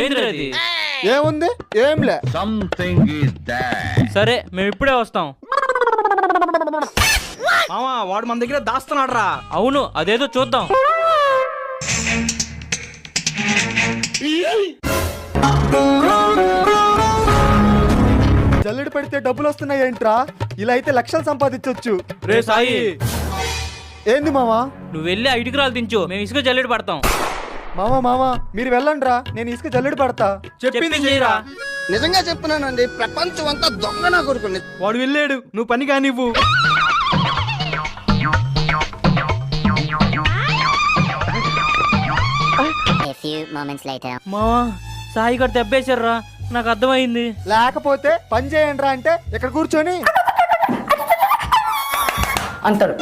ఏంద్రది? ఏముంది? ఏంలే. సరే మేము ఇప్పుడే వస్తాం. మామా వాడు మన దగ్గర దాస్తున్నాడు రా. అవును, అదేదో చూద్దాం. జల్లెడ పడితే డబ్బులు వస్తున్నాయి ఏంట్రా? ఇలా అయితే లక్షలు సంపాదించొచ్చు. రే సాయి, ఏంది మామా? నువ్వు వెళ్ళి ఆ ఇటుకరాలు దించు, మేము ఇసుక జల్లెడ పడతాం. మామా మీరు వెళ్ళండి రా, నేను ఇసుక జల్లెడ పడతా. చెప్పింది చేయరా. నిజంగా చెప్తున్నానండి, ప్రపంచం అంతా దొంగ నా కొడుకుని. వాడు వెళ్ళాడు, నువ్వు పని కానివ్వు. మావా, సాయి గారు దెబ్బేశారా, నాకు అర్థమైంది. లేకపోతే పని చేయండి రా అంటే ఇక్కడ కూర్చొని అంటాడు.